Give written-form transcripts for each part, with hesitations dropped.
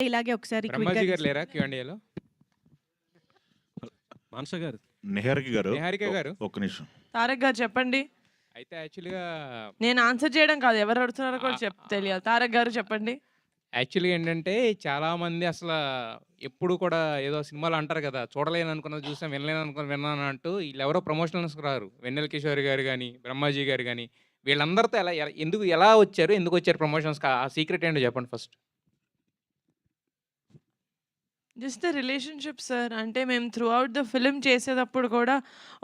ఇలాగే ఒకసారి బ్రహ్మాజీ గారు లేరా Q&Aలో? మానస గారు, నిహారిక గారు ఒక్క నిమిషం. తారక్ గారు చెప్పండి. అయితే యాక్చువల్గా నేను ఆన్సర్ చేయడం కాదు, ఎవరు అడుగుతున్నారో కూడా తెలియాలి. తారక్ గారు చెప్పండి. యాక్చువల్గా ఏంటంటే చాలామంది అసలు ఎప్పుడు కూడా ఏదో సినిమాలు అంటారు కదా, చూడలేను అనుకున్నది చూసాం, వినలేను అనుకున్నది విన్నాను అంటూ వీళ్ళు ఎవరో ప్రమోషనల్స్కి రారు. వెన్నెల కిషోర్ గారు కానీ బ్రహ్మాజీ గారు కానీ వీళ్ళందరితో ఎలా వచ్చారు, ఎందుకు వచ్చారు ప్రమోషన్స్కి? ఆ సీక్రెట్ ఏంటో చెప్పండి first. Just the relationship sir. అంటే మేము త్రూ అవుట్ ద ఫిలిం చేసేటప్పుడు కూడా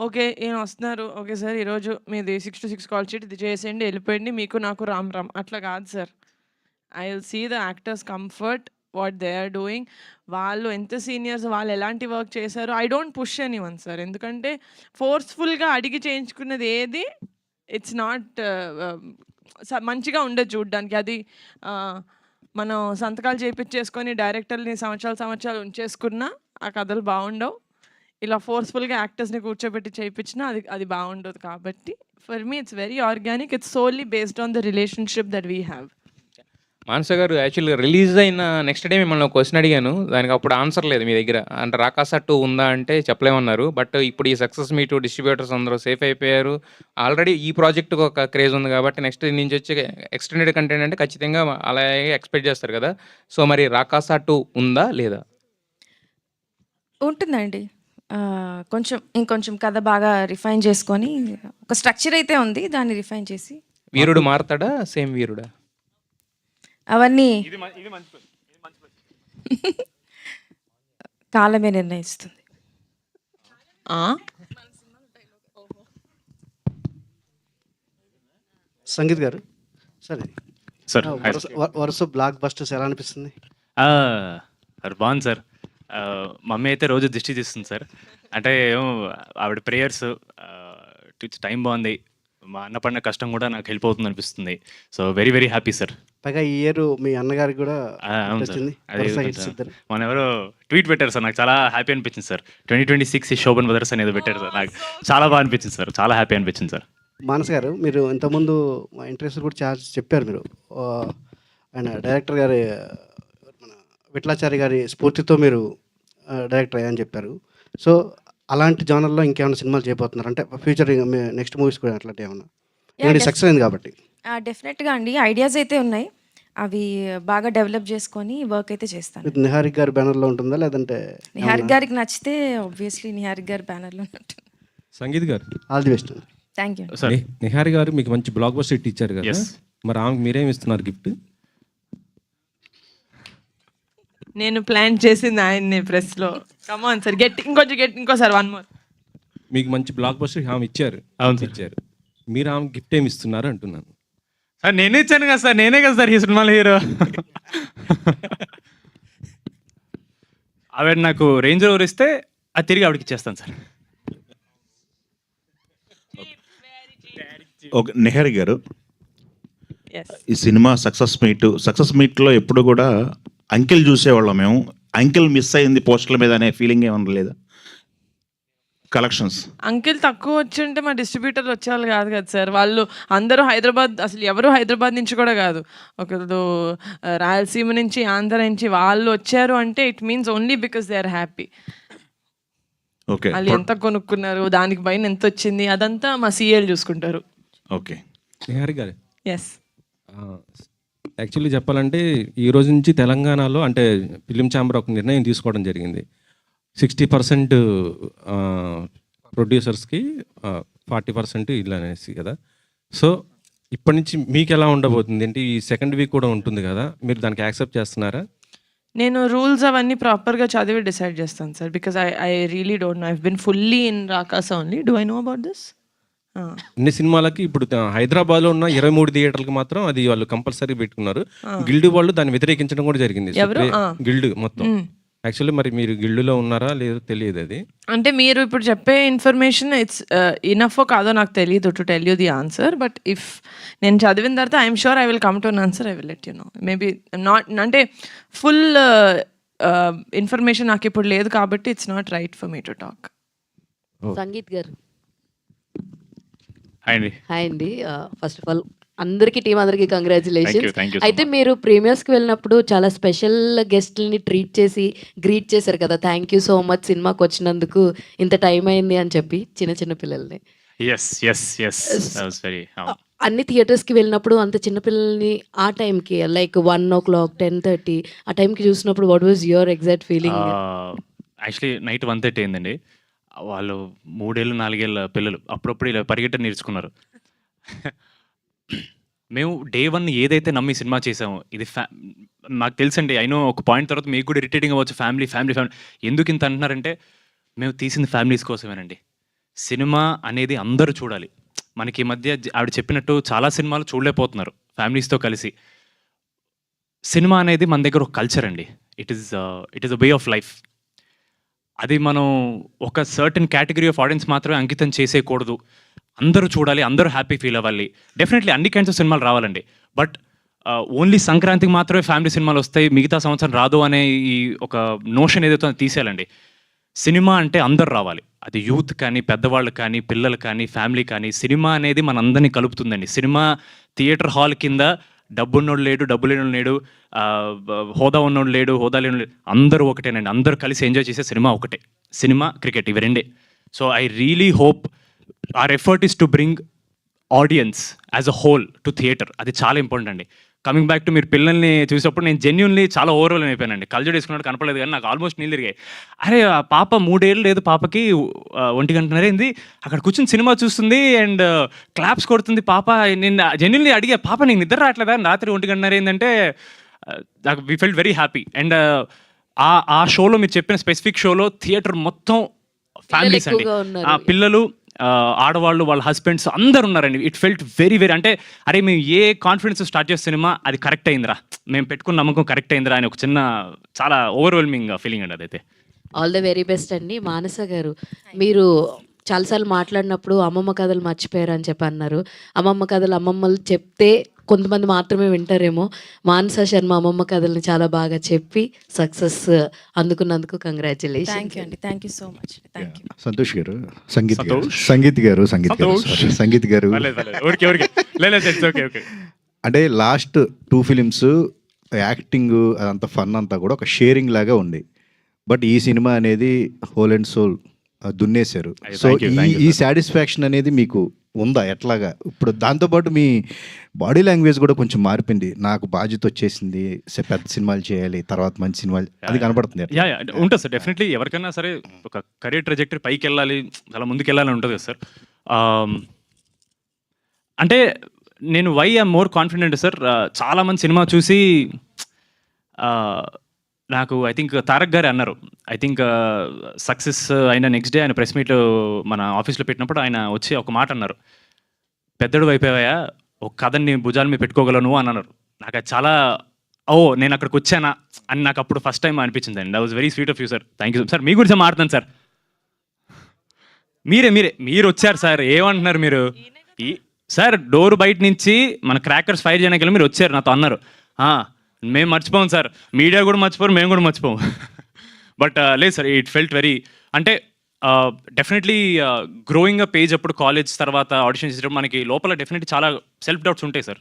ఓకే ఈయన వస్తున్నారు, ఓకే సార్ ఈరోజు మీది 6 to 6 కాల్ షీట్ ఇది చేసేయండి, వెళ్ళిపోయిండి, మీకు నాకు రామ్ రామ్ అట్లా కాదు sir. I will see the actors comfort what they are doing. వాళ్ళు ఎంత సీనియర్స్, వాళ్ళు ఎలాంటి వర్క్ చేశారు. I don't push anyone sir. ఎందుకంటే ఫోర్స్ఫుల్గా అడిగి చేయించుకున్నది ఏది ఇట్స్ నాట్ మంచిగా ఉండదు చూడ్డానికి. అది మనం సంతకాలు చేయించేసుకొని డైరెక్టర్ని సంవత్సరాలు ఉంచేసుకున్నా ఆ కథలు బాగుండవు. ఇలా ఫోర్స్ఫుల్గా యాక్టర్స్ని కూర్చోబెట్టి చేయించినా అది బాగుండదు. కాబట్టి for me it's very organic. It's solely based on the relationship that we have. Manasa గారు, యాక్చువల్గా రిలీజ్ అయిన నెక్స్ట్ డే మిమ్మల్ని ఒక క్వశ్చన్ అడిగాను, దానికి అప్పుడు ఆన్సర్ లేదు మీ దగ్గర. అంటే రాకాస 2 ఉందా అంటే చెప్పలేమన్నారు. బట్ ఇప్పుడు ఈ సక్సెస్ మీట్ డిస్ట్రిబ్యూటర్స్ అందరూ సేఫ్ అయిపోయారు. ఆల్రెడీ ఈ ప్రాజెక్ట్కి ఒక క్రేజ్ ఉంది కాబట్టి నెక్స్ట్ నుంచి వచ్చే ఎక్స్టెండెడ్ కంటెంట్ అంటే ఖచ్చితంగా అలాగే ఎక్స్పెక్ట్ చేస్తారు కదా. సో మరి రాకాస 2 ఉందా లేదా? ఉంటుందండి. ఇంకొంచెం కథ బాగా రిఫైన్ చేసుకొని ఒక స్ట్రక్చర్ అయితే ఉంది, దాన్ని రిఫైన్ చేసి. వీరుడు మారతాడా, సేమ్ వీరుడా? అవన్నీ కాలమే నిర్ణయిస్తుంది. సంగీత్ గారు సరే సార్, వరుస బ్లాక్ బస్టర్స్ ఎలా అనిపిస్తుంది? సార్ బాగుంది సార్. మమ్మీ అయితే రోజు దిష్టి తీస్తుంది సార్. అంటే ఆవిడ ప్రేయర్స్, టైం బాగుంది, మా అన్న పడిన కష్టం కూడా నాకు హెల్ప్ అవుతుంది అనిపిస్తుంది. So very very happy sir. పైగా ఈ ఇయర్ మీ అన్నగారికి కూడా వచ్చింది. మన ఎవరో ట్వీట్ పెట్టారు సార్, నాకు చాలా హ్యాపీ అనిపించింది సార్. 2026 ఈ శోభన్ బ్రదర్స్ అనేది పెట్టారు సార్, నాకు చాలా బాగా అనిపించింది సార్, చాలా హ్యాపీ అనిపించింది సార్. మానస్ గారు, మీరు ఇంతకుముందు మా ఇంట్రెస్ట్ కూడా చాలా చెప్పారు. మీరు ఆయన డైరెక్టర్ గారి మన విఠలాచారి గారి స్ఫూర్తితో మీరు డైరెక్టర్ అయ్యని చెప్పారు. సో అలాంటి జానర్లో ఇంకేమైనా సినిమాలు చేయబోతున్నారు అంటే ఫ్యూచర్ నెక్స్ట్ మూవీస్ కూడా అట్లాంటి ఏమన్నా సక్సెస్ అయింది కాబట్టి? డెఫినెట్గా అండి, ఐడియాస్ అయితే ఉన్నాయి, అవి బాగా డెవలప్ చేసుకొని వర్క్ అయితే చేస్తాను. నిహారిక్ గారి బ్యానర్లో ఉంటుందా లేదంటే? నిహారిక్ గారికి నచ్చితే ఆబ్వియస్లీ నిహారిక్ గారి బ్యానర్లో ఉంటుంది. సంగీత్ గారు all the best. Thank you. Nihari గారు మీకు మంచి బ్లాక్ బస్టర్ హిట్ ఇచ్చారు కదా, మరి ఆమెకు మీరేమి ఇస్తున్నారు గిఫ్ట్? నేను ప్లాన్ చేసింది ఆయన్ని ప్రెస్లో. కమాన్ సార్, ఇంకోసారి వన్ మోర్. మీకు మంచి బ్లాక్ బస్టర్ ఆమె ఇచ్చారు. అవును ఇచ్చారు, మీరు ఆమె గిఫ్ట్ ఏమి ఇస్తున్నారు అంటున్నాను సార్. నేనే ఇచ్చాను కదా సార్, నేనే కదా సార్ ఈ సినిమాలో హీరో. ఆవిడ నాకు రేంజ్ రోవర్ ఇస్తే అది తిరిగి ఆవిడకి ఇచ్చేస్తాను సార్. ఓకే నిహారి గారు, ఈ సినిమా సక్సెస్ మీట్లో ఎప్పుడు కూడా అంకిల్ చూసేవాళ్ళం మేము. అంకిల్ మిస్ అయింది పోస్టర్ల మీద అనే ఫీలింగ్ ఏమన్నా లేదా? కలెక్షన్స్ అంకిల్ తక్కువ వచ్చి మా డిస్ట్రిబ్యూటర్లు వచ్చేవాళ్ళు కాదు కదా సార్. వాళ్ళు అందరూ హైదరాబాద్, అసలు ఎవరు హైదరాబాద్ నుంచి కూడా కాదు, ఒకరు రాయలసీమ నుంచి, ఆంధ్ర నుంచి వాళ్ళు వచ్చారు అంటే it means only because they are happy. Okay, వాళ్ళు ఎంత కొనుక్కున్నారు, దానికి పైన ఎంత వచ్చింది, అదంతా మా సీఎల్ చూసుకుంటారు. ఓకే నిహారి గారు, ఎస్, యాక్చువల్లీ చెప్పాలంటే ఈ రోజు నుంచి తెలంగాణలో అంటే ఫిలిం ఛాంబర్ ఒక నిర్ణయం తీసుకోవడం జరిగింది. 60% ప్రొడ్యూసర్స్కి 40% ఇల్లు అనేసి కదా. సో ఇప్పటి నుంచి మీకు ఎలా ఉండబోతుంది? అంటే ఈ సెకండ్ వీక్ కూడా ఉంటుంది కదా, మీరు దానికి యాక్సెప్ట్ చేస్తున్నారా? నేను రూల్స్ అవన్నీ ప్రాపర్గా చదివి డిసైడ్ చేస్తాను sir. Because I really don't know. I been fully in Rakasa only. Do I know about this? అన్ని సినిమాలకి ఇప్పుడు హైదరాబాద్లో ఉన్న 23 థియేటర్లకు మాత్రం అది వాళ్ళు కంపల్సరీ పెట్టుకున్నారు. గిల్డ్ వాళ్ళు దాన్ని వ్యతిరేకించడం కూడా జరిగింది. గిల్డ్ మొత్తం యాక్చువల్లీ మరి మీరు గిల్డ్లో ఉన్నారా లేదో తెలియదు. అది అంటే మీరు ఇప్పుడు చెప్పే ఇన్ఫర్మేషన్ ఇట్స్ ఇనఫ్ కాదో నాకు తెలియదు to tell you the answer. But if నేను చదివిన తర్వాత I'm sure I will come to an answer. I will let you know. Maybe not అంటే ఫుల్ ఇన్ఫర్మేషన్ నాకు ఇప్పుడు లేదు కాబట్టి it's not right for me to talk. Sangeet గారు hi అండి. హాయ్ అండి. ఫస్ట్ ఆఫ్ ఆల్ అందరికీ టీం అందరికీ కంగ్రాచులేషన్స్. Thank you so అయితే మీరు ప్రీమియర్స్కి వెళ్ళినప్పుడు చాలా స్పెషల్ గెస్ట్ని ట్రీట్ చేసి గ్రీట్ చేశారు కదా, థ్యాంక్ యూ సో మచ్ సినిమాకి వచ్చినందుకు, ఇంత టైం అయింది అని చెప్పి చిన్న పిల్లల్ని. ఎస్ వెరీ అన్ని థియేటర్స్కి వెళ్ళినప్పుడు అంత చిన్నపిల్లల్ని ఆ టైంకి లైక్ 1 o'clock 10:30 ఆ టైంకి చూసినప్పుడు what was your exact feeling? Actually night 1:30 అయిందండి. వాళ్ళు 3 ఏళ్ళు 4 ఏళ్ళ పిల్లలు అప్పుడప్పుడు ఇలా పరిగెట్ట నేర్చుకున్నారు. మేము డే 1 ఏదైతే నమ్మి సినిమా చేసామో ఇది నాకు తెలుసండి. అయినో ఒక పాయింట్ తర్వాత మీకు కూడా ఇరిటేటింగ్ అవ్వచ్చు, ఫ్యామిలీ ఎందుకు ఇంత అంటున్నారంటే మేము తీసింది ఫ్యామిలీస్ కోసమేనండి. సినిమా అనేది అందరూ చూడాలి. మనకి ఈ మధ్య ఆవిడ చెప్పినట్టు చాలా సినిమాలు చూడలేకపోతున్నారు ఫ్యామిలీస్తో కలిసి. సినిమా అనేది మన దగ్గర ఒక కల్చర్ అండి. It is a way of life. అది మనం ఒక సర్టన్ కేటగిరీ ఆఫ్ ఆడియన్స్ మాత్రమే అంకితం చేసేయకూడదు. అందరూ చూడాలి, అందరూ హ్యాపీ ఫీల్ అవ్వాలి. డెఫినెట్లీ అన్ని కైండ్స్ ఆఫ్ సినిమాలు రావాలండి. బట్ ఓన్లీ సంక్రాంతికి మాత్రమే ఫ్యామిలీ సినిమాలు వస్తాయి, మిగతా సంవత్సరం రాదు అనే ఈ ఒక నోషన్ ఏదైతే తీసేయాలండి. సినిమా అంటే అందరు రావాలి. అది యూత్ కానీ, పెద్దవాళ్ళు కానీ, పిల్లలు కానీ, ఫ్యామిలీ కానీ. సినిమా అనేది మన అందరినీ కలుపుతుందండి. సినిమా థియేటర్ హాల్ కింద డబ్బున్నోడు లేడు, డబ్బు లేనోడు లేడు, హోదా ఉన్నోడు లేడు, హోదా లేనోడు లేడు, అందరూ ఒకటేనండి. అందరూ కలిసి ఎంజాయ్ చేసే సినిమా ఒకటే. సినిమా, క్రికెట్ ఇవి రెండే. So I really hope our effort is to bring audience as a whole to theatre. అది చాలా ఇంపార్టెంట్ అండి. కమింగ్ బ్యాక్ టు మీరు పిల్లల్ని చూసినప్పుడు నేను జెన్యున్లీ చాలా ఓవర్వెల్ అయిపోయానండి. కళ్ళజోడు వేసుకున్నట్టు కనపడలేదు కానీ నాకు ఆల్మోస్ట్ నీళ్ళు తిరిగాయి. అరే ఆ పాప 3 ఏళ్ళు లేదు, పాపకి 1 గంటన్నర అయింది, అక్కడ కూర్చొని సినిమా చూస్తుంది అండ్ క్లాప్స్ కొడుతుంది పాప. నేను జెన్యున్లీ అడిగా, పాప నీకు నిద్ర రావట్లేదా రాత్రి 1 గంటన్నర ఏంటంటే నాకు we felt very happy. And ఆ షోలో మీరు చెప్పిన స్పెసిఫిక్ షోలో థియేటర్ మొత్తం ఫ్యామిలీస్ అండి, పిల్లలు, ఆడవాళ్ళు, వాళ్ళ హస్బెండ్స్ అందరు ఉన్నారండి. ఇట్ ఫెల్ట్ వెరీ అంటే అరే మేము ఏ కాన్ఫిడెన్స్ స్టార్ట్ చేసే సినిమా అది కరెక్ట్ అయిందిరా, మేము పెట్టుకున్న నమ్మకం కరెక్ట్ అయిందిరా అని ఒక చిన్న చాలా ఓవర్వెల్మింగ్ ఫీలింగ్ అండి అదైతే. ఆల్ ద వెరీ బెస్ట్ అండి. మానస గారు, మీరు చాలాసార్లు మాట్లాడినప్పుడు అమ్మమ్మ కథలు మర్చిపోయారు అని చెప్పి అన్నారు. అమ్మమ్మ కథలు అమ్మమ్మలు చెప్తే కొంతమంది మాత్రమే వింటారేమో. మానస శర్మ అమ్మమ్మ కథల్ని చాలా బాగా చెప్పి సక్సెస్ అందుకున్నందుకు కంగ్రాచులేషన్. థ్యాంక్ యూ అండి, thank you so much, thank you. Santosh గారు, సంగీత్ గారు అంటే లాస్ట్ 2 ఫిలిమ్స్ యాక్టింగ్ అదంతా ఫన్ అంతా కూడా ఒక షేరింగ్ లాగా ఉంది. బట్ ఈ సినిమా అనేది హోల్ అండ్ సోల్ దున్నేశారు. సో ఈ సాటిస్ఫాక్షన్ అనేది మీకు ఉందా ఎట్లాగా? ఇప్పుడు దాంతోపాటు మీ బాడీ లాంగ్వేజ్ కూడా కొంచెం మారిపోయింది. నాకు బాధ్యత వచ్చేసింది, పెద్ద సినిమాలు చేయాలి, తర్వాత మంచి సినిమాలు, అది కనబడుతుంది. ఉంటుంది సార్, డెఫినెట్లీ ఎవరికైనా సరే ఒక కెరీర్ ట్రెజెక్టరీ పైకి వెళ్ళాలి, చాలా ముందుకు వెళ్ళాలని ఉంటుంది కదా సార్. అంటే నేను why I'm more confident sir, చాలామంది సినిమా చూసి నాకు ఐ థింక్ తారక్ గారు అన్నారు, ఐ థింక్ సక్సెస్ అయిన నెక్స్ట్ డే ఆయన ప్రెస్ మీట్లో మన ఆఫీస్లో పెట్టినప్పుడు ఆయన వచ్చి ఒక మాట అన్నారు, పెద్దడు అయిపోయావా, ఒక కథని భుజాల మీద పెట్టుకోగలను అని అన్నారు. నాకు అది చాలా నేను అక్కడికి వచ్చానా అని నాకు అప్పుడు ఫస్ట్ టైం అనిపించింది అండి. That was very sweet of you sir, thank you sir. మీ గురించి మాట్లాడుతాను సార్. మీరు వచ్చారు సార్, ఏమంటున్నారు మీరు? సార్ డోర్ బయట నుంచి మన క్రాకర్స్ ఫైర్ చేయడానికి వెళ్ళి మీరు వచ్చారు, నాతో అన్నారు. మేము మర్చిపోం సార్, మీడియా కూడా మర్చిపోరు, మేము కూడా మర్చిపోం. బట్ లేదు సార్, ఇట్ ఫెల్ట్ వెరీ అంటే డెఫినెట్లీ గ్రోయింగ్ అప్ ఏజ్ అప్పుడు కాలేజ్ తర్వాత ఆడిషన్ చేసేటప్పుడు మనకి లోపల డెఫినెట్లీ చాలా సెల్ఫ్ డౌట్స్ ఉంటాయి సార్,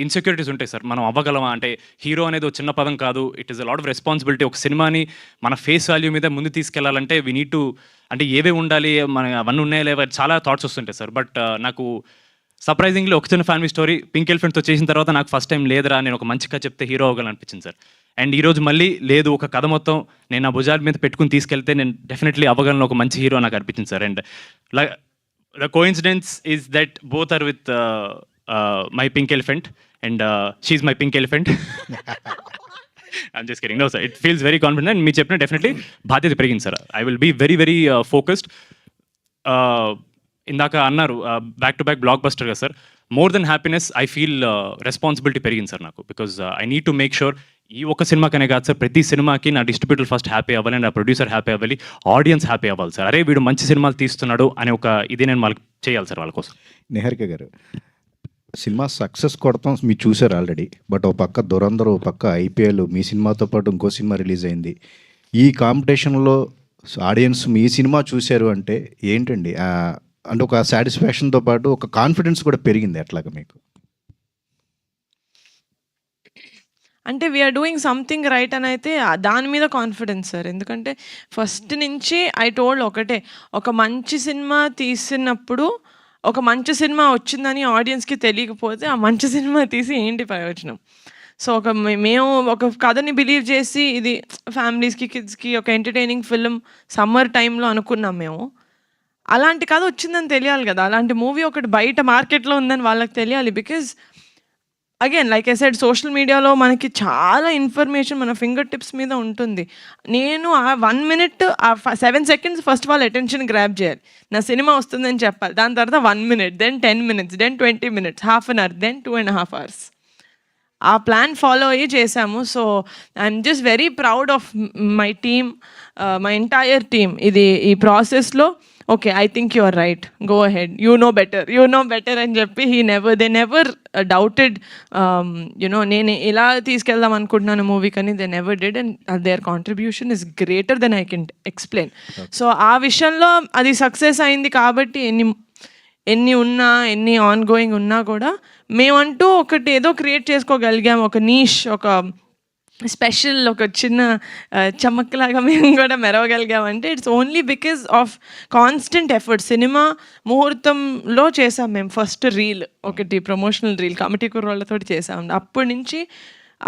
ఇన్సెక్యూరిటీస్ ఉంటాయి సార్. మనం అవ్వగలమా అంటే హీరో అనేది ఒక చిన్న పదం కాదు, it is a lot of responsibility. ఒక సినిమాని మన ఫేస్ వాల్యూ మీద ముందు తీసుకెళ్లాలంటే వీ నీడ్ టు, అంటే ఏవే ఉండాలి, మన అవన్నీ ఉన్నాయా లేవా, చాలా థాట్స్ వస్తుంటాయి సార్. బట్ నాకు సర్ప్రైజింగ్లీ ఒక చిన్న ఫ్యామిలీ స్టోరీ పింక్ ఎలిఫెంట్తో చేసిన తర్వాత నాకు ఫస్ట్ టైం లేదురా నేను ఒక మంచి కథ చెప్తే హీరో అవ్వగలను అనిపించింది సార్. అండ్ ఈరోజు మళ్ళీ లేదు, ఒక కథ మొత్తం నేను నా భుజాల మీద పెట్టుకుని తీసుకెళ్తే నేను డెఫినెట్లీ అవ్వగలను, ఒక మంచి హీరో నాకు అనిపించింది sir. And the coincidence is that both are with my pink elephant and she my pink elephant. I'm just kidding. No sir, it feels very confident. And మీరు చెప్పిన డెఫినెట్లీ బాధ్యత పెరిగింది sir. I will be very very focused. ఇందాక అన్నారు back to back blockbuster కదా sir, more than happiness I feel responsibility పెరిగింది sir నాకు. Because I need to make sure ఈ ఒక్క సినిమాకనే కాదు సార్, ప్రతి సినిమాకి నా డిస్ట్రిబ్యూటర్ ఫస్ట్ హ్యాపీ అవ్వాలి, నా ప్రొడ్యూసర్ హ్యాపీ అవ్వాలి, ఆడియన్స్ హ్యాపీ అవ్వాలి సార్. అరే వీడు మంచి సినిమాలు తీస్తున్నాడు అనే ఒక ఇది నేను వాళ్ళకి చేయాలి సార్ వాళ్ళ కోసం. నిహారిక గారు, సినిమా సక్సెస్ కొడతాం మీరు చూసారు ఆల్రెడీ, బట్ ఒక పక్క దురందరూ, ఒక పక్క ఐపీఎల్, మీ సినిమాతో పాటు ఇంకో సినిమా రిలీజ్ అయింది. ఈ కాంపిటీషన్లో ఆడియన్స్ మీ సినిమా చూశారు అంటే ఏంటండి? అంటే ఒక సాటిస్ఫాక్షన్తో పాటు ఒక కాన్ఫిడెన్స్ కూడా పెరిగింది ఎట్లాగా మీకు? అంటే వీఆర్ డూయింగ్ సంథింగ్ రైట్ అని అయితే దాని మీద కాన్ఫిడెన్స్ సార్. ఎందుకంటే ఫస్ట్ నుంచి ఐ టోల్డ్ ఒకటే, ఒక మంచి సినిమా తీసినప్పుడు ఒక మంచి సినిమా వచ్చిందని ఆడియన్స్కి తెలియకపోతే ఆ మంచి సినిమా తీసి ఏంటి ప్రయోజనం? సో మేము ఒక కథని బిలీవ్ చేసి ఇది ఫ్యామిలీస్కి కిడ్స్కి ఒక ఎంటర్టైనింగ్ ఫిల్మ్ సమ్మర్ టైంలో అనుకున్నాం మేము. అలాంటి కథ వచ్చిందని తెలియాలి కదా, అలాంటి మూవీ ఒకటి బయట మార్కెట్లో ఉందని వాళ్ళకి తెలియాలి. Because again like I said, social మీడియాలో మనకి చాలా ఇన్ఫర్మేషన్ మన ఫింగర్ టిప్స్ మీద ఉంటుంది. నేను ఆ 1 minute ఆ 7 seconds ఫస్ట్ వాళ్ళ అటెన్షన్ గ్రాప్ చేయాలి. నా సినిమా వస్తుందని చెప్పాలి. దాని తర్వాత 1 minute, then 10 minutes, then 20 minutes, half an hour, then 2.5 hours. ఆ ప్లాన్ ఫాలో అయ్యి చేశాము. So I'm just very proud of my team, my entire team. ఈ ప్రాసెస్లో okay, I think you are right, go ahead, you know better అని చెప్పి they never doubted నేను ఇలా తీసుకెళ్దాం అనుకుంటున్నాను మూవీ కానీ they never did, and there contribution is greater than I can explain. So ఆ విషయంలో అది సక్సెస్ అయింది కాబట్టి ఎన్ని ఉన్నా ఎన్ని ఆన్ గోయింగ్ ఉన్నా కూడా మేమంటూ ఒకటి ఏదో క్రియేట్ చేసుకోగలిగాము, ఒక నీష్, ఒక స్పెషల్, ఒక చిన్న చమక్లాగా మేము కూడా మెరవగలిగామంటే it's only because of constant effort. సినిమా ముహూర్తంలో చేసాం మేము ఫస్ట్ రీల్, ఒకటి ప్రమోషనల్ రీల్ కమిటీ కుర్రోళ్ళతో చేసాం. అప్పటి నుంచి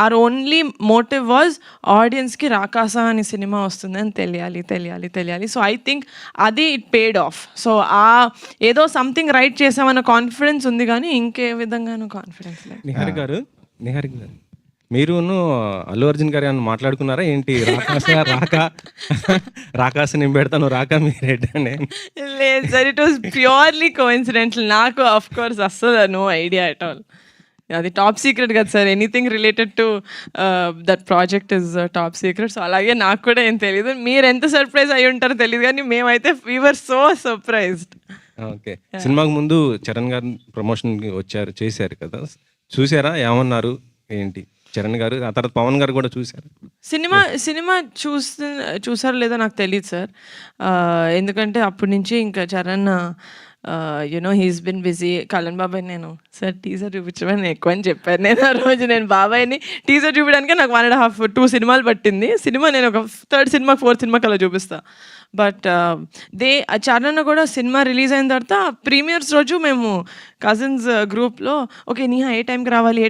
ఆర్ ఓన్లీ మోటివ్ వాజ్ ఆడియన్స్కి రాకాసా అనే సినిమా వస్తుందని తెలియాలి. సో ఐ థింక్ అది ఇట్ పేడ్ ఆఫ్. సో ఏదో సంథింగ్ రైట్ చేసామన్న కాన్ఫిడెన్స్ ఉంది కానీ ఇంకే విధంగానూ కాన్ఫిడెన్స్ లేదు. నిహారిక గారు మీరును అల్లు అర్జున్ గారు ఏమన్నా మాట్లాడుకున్నారా ఏంటి? రాకాస నేను పెడతాను, రాకా మీరేంటండి? లేదు sir, it was purely coincidental. నాకు ఆఫ్ కోర్స్ అస్సలు నో ఐడియా అట్ ఆల్. అది టాప్ సీక్రెట్ కదా sir, anything related to that project is top secret. So అలాగే నాకు కూడా ఏం తెలియదు. మీరు ఎంత సర్ప్రైజ్ అయ్యి ఉంటారో తెలియదు కానీ మేమైతే we were so surprised. Okay, సినిమాకు ముందు చరణ్ గారు ప్రమోషన్కి చేశారు కదా, చూసారా? ఏమన్నారు ఏంటి చరణ్ గారు? ఆ తర్వాత పవన్ గారు కూడా చూశారు. సినిమా చూసారో లేదో నాకు తెలియదు సార్, ఎందుకంటే అప్పటి నుంచి ఇంకా Charan he's been busy. Kalyan బాబాయ్ నేను సార్ టీజర్ చూపించమని ఎక్కువ అని చెప్పాను. నేను ఆ రోజు బాబాయ్ని టీజర్ చూపించడానికి నాకు 1.5 2 సినిమాలు పట్టింది. నేను ఒక 3rd సినిమా 4th సినిమాకి అలా చూపిస్తాను. బట్ చరణ్ కూడా సినిమా రిలీజ్ అయిన తర్వాత ప్రీమియర్స్ రోజు మేము కజిన్స్ గ్రూప్లో ఓకే నీహా ఏ టైంకి రావాలి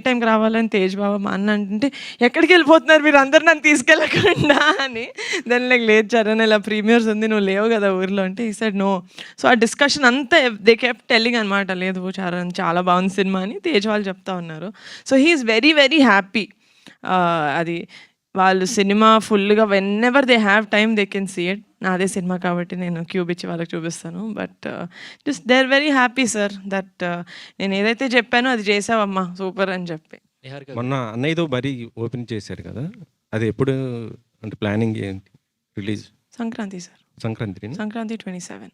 అని తేజ్ బాబా మా అన్న అంటే ఎక్కడికి వెళ్ళిపోతున్నారు మీరు అందరు నన్ను తీసుకెళ్ళకుండా అని. దాని లేదు చరణ్ ఇలా ప్రీమియర్స్ ఉంది నువ్వు లేవు కదా ఊర్లో అంటే ఈ సైడ్ నో. సో ఆ డిస్కషన్ అంతా దే కెప్ట్ టెల్లింగ్ అనమాట, లేదు చరణ్ చాలా బాగుంది సినిమా అని తేజ్ వాళ్ళు చెప్తా ఉన్నారు. So he's very very happy. అది వాళ్ళు సినిమా ఫుల్గా whenever they have time they can see it. నాదే సినిమా కాబట్టి నేను క్యూబ్ ఇచ్చి వాళ్ళకి చూపిస్తాను. But just they are very happy sir that నేను ఏదైతే చెప్పానో అది చేసావమ్మా సూపర్ అని చెప్పి. మొన్న అన్నయ్యతో బరీ ఓపెన్ చేశారు కదా, అది ఎప్పుడు అంటే ప్లానింగ్ ఏంటి? Release Sankranti sir, Sankranti 27.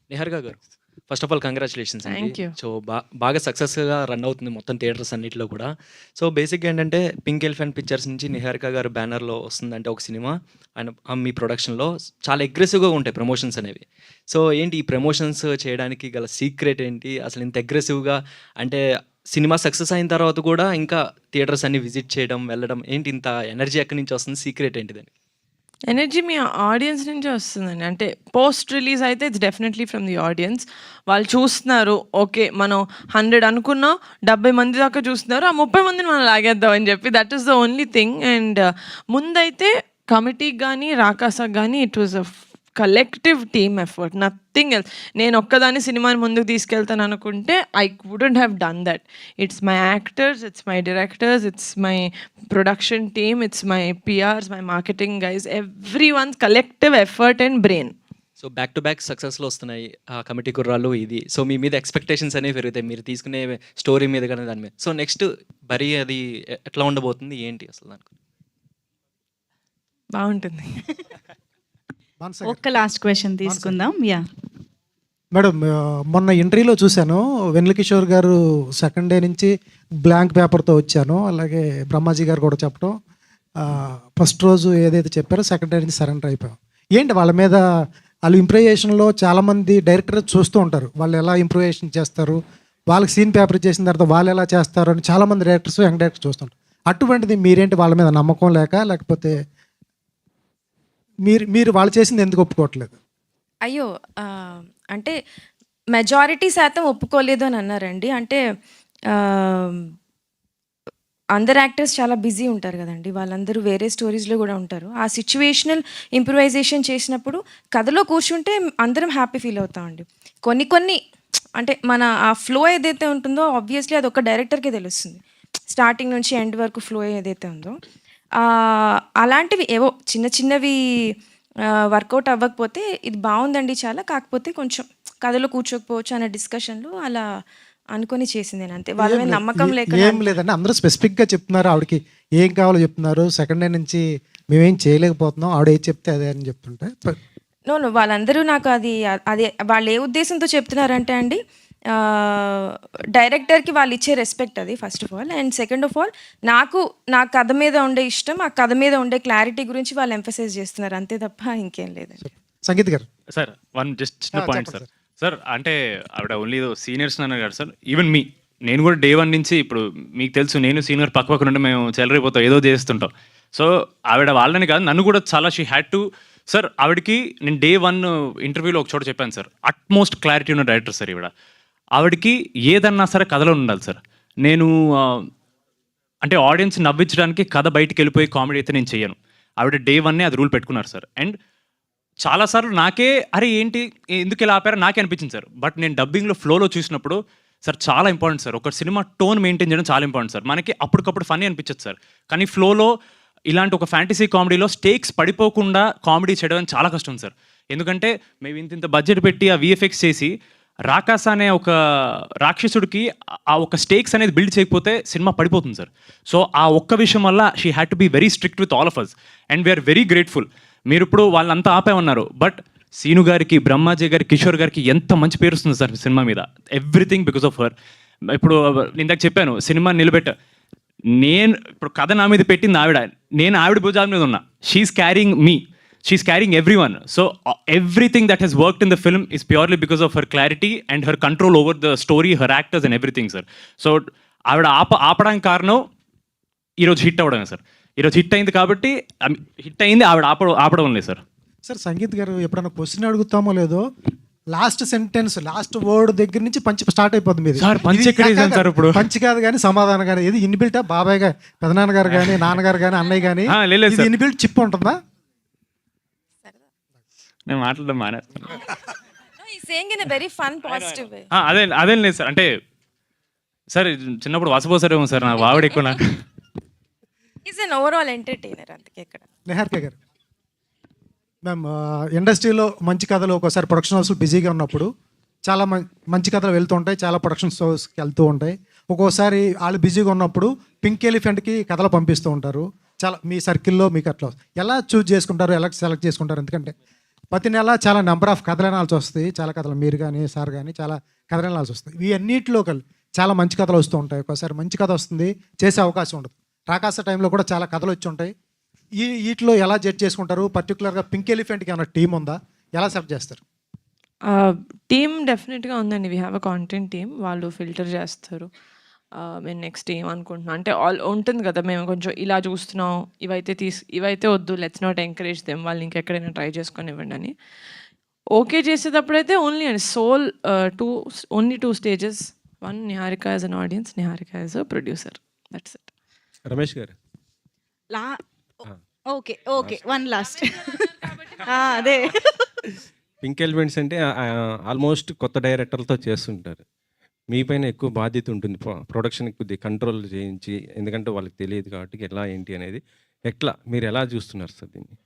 నిహారిక గారు, first of all congratulations Thank అండి. you. సో బాగా సక్సెస్గా రన్ అవుతుంది మొత్తం థియేటర్స్ అన్నింటిలో కూడా. సో బేసిక్గా ఏంటంటే పింక్ ఎలిఫెంట్ పిక్చర్స్ నుంచి నిహారిక గారు బ్యానర్లో వస్తుందంటే ఒక సినిమా అండ్ మీ ప్రొడక్షన్లో చాలా అగ్రెసివ్గా ఉంటాయి ప్రమోషన్స్ అనేవి. సో ఏంటి ఈ ప్రమోషన్స్ చేయడానికి గల సీక్రెట్ ఏంటి? అసలు ఇంత అగ్రెసివ్గా అంటే సినిమా సక్సెస్ అయిన తర్వాత కూడా ఇంకా థియేటర్స్ అన్ని విజిట్ చేయడం వెళ్ళడం ఏంటి ఇంత ఎనర్జీ ఎక్కడి నుంచి వస్తుంది? సీక్రెట్ ఏంటిదని? ఎనర్జీ మీ ఆడియన్స్ నుంచే వస్తుందండి. అంటే పోస్ట్ రిలీజ్ అయితే it's definitely from the audience. వాళ్ళు చూస్తున్నారు ఓకే మనం 100 అనుకున్నాం 70 మంది దాకా చూస్తున్నారు, ఆ 30 మందిని మనం లాగేద్దాం అని చెప్పి that is the only thing. And ముందైతే కమిటీకి కానీ రాకాసాకి కానీ it was a collective team effort, nothing else. నేను ఒక్కదాన్ని సినిమాని ముందుకు తీసుకెళ్తాను అనుకుంటే I wouldn't have done that. It's my actors, it's my directors, it's my production team, it's my PRs, my marketing guys, everyone's collective effort and brain. So back to back సక్సెస్లో వస్తున్నాయి ఆ committee కుర్రాళ్ళు ఇది. So మీ మీద expectations అనేవి పెరుగుతాయి మీరు తీసుకునే స్టోరీ మీద కానీ దాని మీద. సో నెక్స్ట్ బరీ అది ఎట్లా ఉండబోతుంది ఏంటి అసలు దానికి? బాగుంటుంది. ఒక్క లాస్ట్ క్వశ్చన్ తీసుకుందాం. యా మేడం, మొన్న ఇంటర్వ్యూలో చూశాను వెన్నెల కిషోర్ గారు సెకండ్ డే నుంచి బ్లాంక్ పేపర్తో వచ్చాను, అలాగే బ్రహ్మాజీ గారు కూడా చెప్పడం ఫస్ట్ రోజు ఏదైతే చెప్పారో సెకండ్ డే నుంచి సరెండర్ అయిపోయాం. ఏంటి వాళ్ళ మీద వాళ్ళు ఇంప్రూవేషన్లో చాలామంది డైరెక్టర్ చూస్తూ ఉంటారు, వాళ్ళు ఎలా ఇంప్రూవేషన్ చేస్తారు, వాళ్ళకి సీన్ పేపర్ చేసిన తర్వాత వాళ్ళు ఎలా చేస్తారు అని చాలామంది డైరెక్టర్స్ యంగ్ డైరెక్టర్స్ చూస్తుంటారు. అటువంటిది మీరేంటి వాళ్ళ మీద నమ్మకం లేకపోతే మీరు వాళ్ళు చేసింది ఎందుకు ఒప్పుకోవట్లేదు? అయ్యో! అంటే మెజారిటీ శాతం ఒప్పుకోలేదు అని అన్నారండి. అంటే అందరు యాక్టర్స్ చాలా బిజీ ఉంటారు కదండి, వాళ్ళందరూ వేరే స్టోరీస్లో కూడా ఉంటారు. ఆ సిచ్యువేషనల్ ఇంప్రూవైజేషన్ చేసినప్పుడు కథలో కూర్చుంటే అందరం హ్యాపీ ఫీల్ అవుతామండి. కొన్ని అంటే మన ఆ ఫ్లో ఏదైతే ఉంటుందో ఆబ్వియస్లీ అది ఒక డైరెక్టర్కే తెలుస్తుంది, స్టార్టింగ్ నుంచి ఎండ్ వరకు ఫ్లో ఏదైతే ఉందో. అలాంటివి ఏవో చిన్నవి వర్కౌట్ అవ్వకపోతే ఇది బాగుందండి చాలా, కాకపోతే కొంచెం కథలో కూర్చోకపోవచ్చు అనే డిస్కషన్లో అలా అనుకొని చేసింది నేను అంతే. వాళ్ళ మీద నమ్మకం ఏం లేదండి, అందరూ స్పెసిఫిక్గా చెప్తున్నారు, ఆవిడకి ఏం కావాలో చెప్తున్నారు. సెకండ్ డే నుంచి మేమేం చేయలేకపోతున్నాం, ఆవిడ ఏం చెప్తే అదే అని చెప్తుంటే నో వాళ్ళందరూ నాకు అది వాళ్ళు ఏ ఉద్దేశంతో చెప్తున్నారంటే అండి, డైరెక్టర్కి వాళ్ళు ఇచ్చే రెస్పెక్ట్ అది first of all. And second of all నా కథ మీద ఉండే ఇష్టం, ఆ కథ మీద ఉండే క్లారిటీ గురించి వాళ్ళు ఎంఫసైజ్ చేస్తున్నారు అంతే తప్ప ఇంకేం లేదండి. సంగీత్ గారు సార్ జస్ట్ చిన్న పాయింట్ సార్. సార్ అంటే ఆవిడ ఓన్లీ సీనియర్స్ అన్నారు కదా సార్, ఈవెన్ నేను కూడా డే 1 నుంచి, ఇప్పుడు మీకు తెలుసు నేను సీనియర్ పక్క నుండి మేము చెలరైపోతాం, ఏదో చేస్తుంటాం. సో ఆవిడ వాళ్ళని కాదు నన్ను కూడా చాలా షీ హ్యాడ్ టు. సార్ ఆవిడకి నేను డే 1 ఇంటర్వ్యూలో ఒక చోట చెప్పాను సార్, అట్మోస్ట్ క్లారిటీ ఉన్న డైరెక్టర్ సార్ ఈవిడ. ఆవిడకి ఏదన్నా సరే కథలో ఉండాలి సార్. నేను అంటే ఆడియన్స్ నవ్వించడానికి కథ బయటికి వెళ్ళిపోయి కామెడీ అయితే నేను చేయను. ఆవిడ డే 1 అది రూల్ పెట్టుకున్నారు సార్. అండ్ చాలాసార్లు నాకే అరే ఏంటి ఎందుకు ఇలా ఆపారో నాకే అనిపించింది సార్. బట్ నేను డబ్బింగ్లో ఫ్లోలో చూసినప్పుడు సార్ చాలా ఇంపార్టెంట్ సార్, ఒక సినిమా టోన్ మెయింటైన్ చేయడం చాలా ఇంపార్టెంట్ సార్. మనకి అప్పటికప్పుడు ఫన్నీ అనిపించదు సార్, కానీ ఫ్లోలో ఇలాంటి ఒక ఫ్యాంటసీ కామెడీలో స్టేక్స్ పడిపోకుండా కామెడీ చేయడం చాలా కష్టం సార్. ఎందుకంటే మేము ఇంత బడ్జెట్ పెట్టి ఆ విఎఫ్ఎక్స్ చేసి రాకాస అనే ఒక రాక్షసుడికి ఆ ఒక స్టేక్స్ అనేది బిల్డ్ చేయకపోతే సినిమా పడిపోతుంది సార్. సో ఆ ఒక్క విషయం వల్ల she had to be very strict with all of us and we're very grateful. మీరు ఇప్పుడు వాళ్ళంతా ఆపేమన్నారు, బట్ సీను గారికి, బ్రహ్మాజీ గారికి, కిషోర్ గారికి ఎంత మంచి పేరు వస్తుంది సార్ సినిమా మీద. Everything because of her. ఇప్పుడు ఇందాక చెప్పాను సినిమా నేను ఇప్పుడు కథ నా మీద పెట్టింది ఆవిడ, నేను ఆవిడ భుజాల మీద ఉన్నా. She's carrying me, she's carrying everyone. So everything that he's worked in the film is purely because of her clarity and her control over the story, her actors and everything sir. So ఆవిడ ఆపడానికి కారణం ఈరోజు hit అవ్వడమే sir. ఈరోజు hit అయింది కాబట్టి hit అయింది, ఆవిడ ఆపడం లేదు సార్. సార్ సంగీత్ గారు ఎప్పుడైనా క్వశ్చన్ అడుగుతామో లేదో లాస్ట్ సెంటెన్స్ లాస్ట్ వర్డ్ దగ్గర నుంచి పంచి స్టార్ట్ అయిపోతుంది మీది. సార్ పంచి ఎక్కడ వేసాను సార్ ఇప్పుడు? పంచి కాదు కానీ సమాధానం కానీ ఇది ఇన్బిల్టా? బాబాయ్ గారు, పెదనాన్నగారు కానీ, నాన్నగారు కానీ, అన్నయ్య కానీ ఇన్బిల్ట్ చిప్ ఉంటుందా? నేను మాట్లాడడం మానేస్తాను. అదేం లేదు సార్. అంటే సార్ చిన్నప్పుడు వసపోసారేమో సార్, నా వావిడ ఎక్కువ. నాకు ఈజ్ అన్ ఓవరాల్ ఎంటర్టైనర్ అందుకే. ఇక్కడ నిహారిక గారు, మేము ఇండస్ట్రీలో మంచి కథలు ఒక్కోసారి ప్రొడక్షన్ హౌస్లు బిజీగా ఉన్నప్పుడు చాలా మంచి కథలు వెళ్తూ ఉంటాయి, చాలా ప్రొడక్షన్ హౌస్కి వెళ్తూ ఉంటాయి. ఒక్కోసారి వాళ్ళు బిజీగా ఉన్నప్పుడు పింక్ ఎలిఫెంట్కి కథలు పంపిస్తూ ఉంటారు. చాలా మీ సర్కిల్లో మీకు అట్లా ఎలా చూజ్ చేసుకుంటారు, ఎలా సెలెక్ట్ చేసుకుంటారు? ఎందుకంటే ప్రతి నెల చాలా నెంబర్ ఆఫ్ కథలు వినాల్సి వస్తాయి. చాలా కథలు మీరు కానీ సార్ కానీ చాలా కథలు వినాల్సి వస్తాయి. ఈ అన్నింటిలో చాలా మంచి కథలు వస్తూ ఉంటాయి. ఒక్కోసారి మంచి కథ వస్తుంది, చేసే అవకాశం ఉండదు. రాకాస టైంలో కూడా చాలా కథలు వచ్చి ఉంటాయి. వీటిలో ఎలా జడ్జ్ చేసుకుంటారు? పర్టికులర్గా పింక్ ఎలిఫెంట్కి ఏమైనా టీం ఉందా? ఎలా సెలెక్ట్ చేస్తారు? టీమ్ డెఫినెట్గా ఉందండి. We have a content team. వాళ్ళు ఫిల్టర్ చేస్తారు. మేము నెక్స్ట్ ఏం అనుకుంటున్నాం అంటే ఉంటుంది కదా, మేము కొంచెం ఇలా చూస్తున్నాం, ఇవైతే వద్దు, లెట్స్ నాట్ ఎంకరేజ్ దెమ్, వాళ్ళు ఇంకెక్కడైనా ట్రై చేసుకొని ఇవ్వండి అని ఓకే చేసేటప్పుడైతే only and sole only 2 stages. 1 Niharika as an audience, Niharika as a producer. That's it. Ramesh గారు ఓకే 1 లాస్ట్ అదే పింక్ ఎలిమెంట్స్ అంటే ఆల్మోస్ట్ కొత్త డైరెక్టర్లతో చేస్తుంటారు. మీ పైన ఎక్కువ బాధ్యత ఉంటుంది, ప్రొడక్షన్ కొద్దిగా కంట్రోల్ చేయించి, ఎందుకంటే వాళ్ళకి తెలియదు కాబట్టి ఎలా ఏంటి అనేది. మీరు ఎలా చూస్తున్నారు సార్ దీన్ని?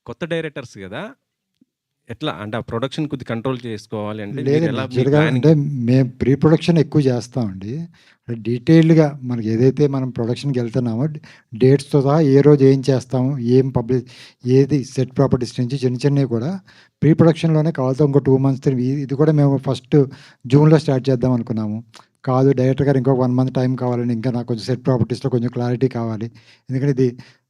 కొత్త డైరెక్టర్స్ కదా, ఎట్లా అంటే ఆ ప్రొడక్షన్ కొద్దిగా కంట్రోల్ చేసుకోవాలి అంటే అంటే మేము ప్రీ ప్రొడక్షన్ ఎక్కువ చేస్తామండి. డీటెయిల్డ్గా మనకి ఏదైతే మనం ప్రొడక్షన్కి వెళ్తున్నామో డేట్స్తో సహా ఏ రోజు ఏం చేస్తాము, ఏం ఏది సెట్ ప్రాపర్టీస్ నుంచి చిన్నవి కూడా ప్రీ ప్రొడక్షన్లోనే కావాలితో ఇంకో 2 months. ఇది కూడా మేము ఫస్ట్ జూన్లో స్టార్ట్ చేద్దాం అనుకున్నాము. కాదు డైరెక్టర్ గారు ఇంకొక 1 month టైం కావాలని, ఇంకా నాకు కొంచెం సెట్ ప్రాపర్టీస్లో కొంచెం క్లారిటీ కావాలి, ఎందుకంటే ఇది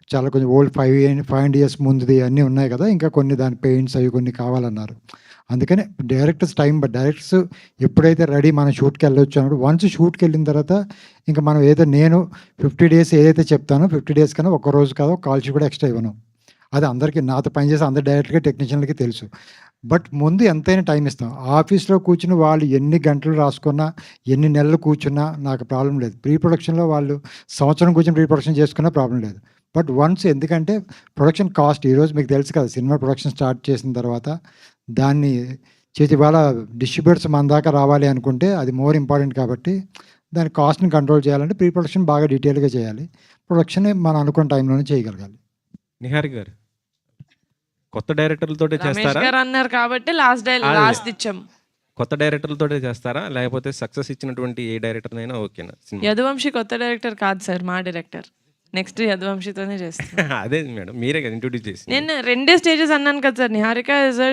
చాలా కొంచెం ఓల్డ్ 5 years ముందుది అన్నీ ఉన్నాయి కదా, ఇంకా కొన్ని దాని పెయింట్స్ అవి కొన్ని కావాలన్నారు. అందుకని డైరెక్టర్స్ టైం బట్ డైరెక్టర్స్ ఎప్పుడైతే రెడీ మనం షూట్కి వెళ్ళొచ్చు అన్నప్పుడు వన్స్ షూట్కి వెళ్ళిన తర్వాత ఇంకా మనం నేను 50 డేస్ ఏదైతే చెప్తానో 50 డేస్ కన్నా ఒక రోజు కాదు కాల్ షీట్ కూడా ఎక్స్ట్రా ఇవ్వను. అది అందరికీ నాతో పనిచేసే అందరు డైరెక్టర్గా టెక్నీషియన్లకి తెలుసు. బట్ ముందు ఎంతైనా టైం ఇస్తాం. ఆఫీస్లో కూర్చుని వాళ్ళు ఎన్ని గంటలు రాసుకున్నా ఎన్ని నెలలు కూర్చున్నా నాకు ప్రాబ్లం లేదు. ప్రీ ప్రొడక్షన్లో వాళ్ళు సంవత్సరం కూర్చొని ప్రీ ప్రొడక్షన్ చేసుకున్నా ప్రాబ్లం లేదు. బట్ వన్స్ ఎందుకంటే ప్రొడక్షన్ కాస్ట్ ఈరోజు మీకు తెలుసు కదా, సినిమా ప్రొడక్షన్ స్టార్ట్ చేసిన తర్వాత దాన్ని చేతి వాళ్ళ డిస్ట్రిబ్యూటర్స్ మన దాకా రావాలి అనుకుంటే అది మోర్ ఇంపార్టెంట్. కాబట్టి దాని కాస్ట్ని కంట్రోల్ చేయాలంటే ప్రీ ప్రొడక్షన్ బాగా డీటెయిల్గా చేయాలి. ప్రొడక్షన్ మనం అనుకున్న టైంలోనే చేయగలగాలి. నిహారిక గారు కొత్త డైరెక్టర్లతోటే రమేష్ చేస్తారా? గారు అన్నారు కాబట్టి లాస్ట్ ఇచ్చాం. కొత్త డైరెక్టర్లతోటే చేస్తారా లేకపోతే సక్సెస్ ఇచ్చినటువంటి ఏ డైరెక్టర్ అయినా ఓకేనా సినిమా? యదువంశి కొత్త డైరెక్టర్ కాదు సార్, మా డైరెక్టర్. నెక్స్ట్ యదువంశితోనే చేస్తాను. అదే మేడం, మీరే కదా ఇంట్రొడ్యూస్ చేసి. నేను 2 స్టేజెస్ అన్నాను కదా సార్. నిహారిక యాజ్ అ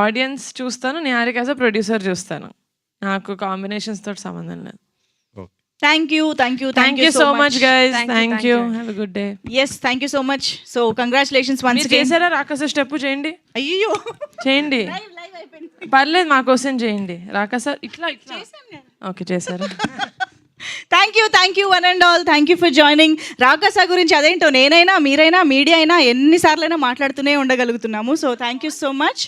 ఆడియన్స్ చూస్తాను, నిహారిక యాజ్ అ ప్రొడ్యూసర్ చూస్తాను. నాకు కాంబినేషన్స్ తోటి సంబంధం లేదు. Thank you so much guys. Thank you. Have a good day. Yes, thank you so much. So congratulations once మీరు అగైన్. చేశారా రాకాస స్టెప్? చేయండి. అయ్యో, చేయండి, పర్లేదు, మా కోసం చేయండి. రాకాస ఇట్లా ఓకే చేశారా? Thank you one and all. Thank you for joining. Rakasa గురించి అదేంటో నేనైనా మీరైనా మీడియా అయినా ఎన్నిసార్లైనా మాట్లాడుతూనే ఉండగలుగుతున్నాము. So thank you so much.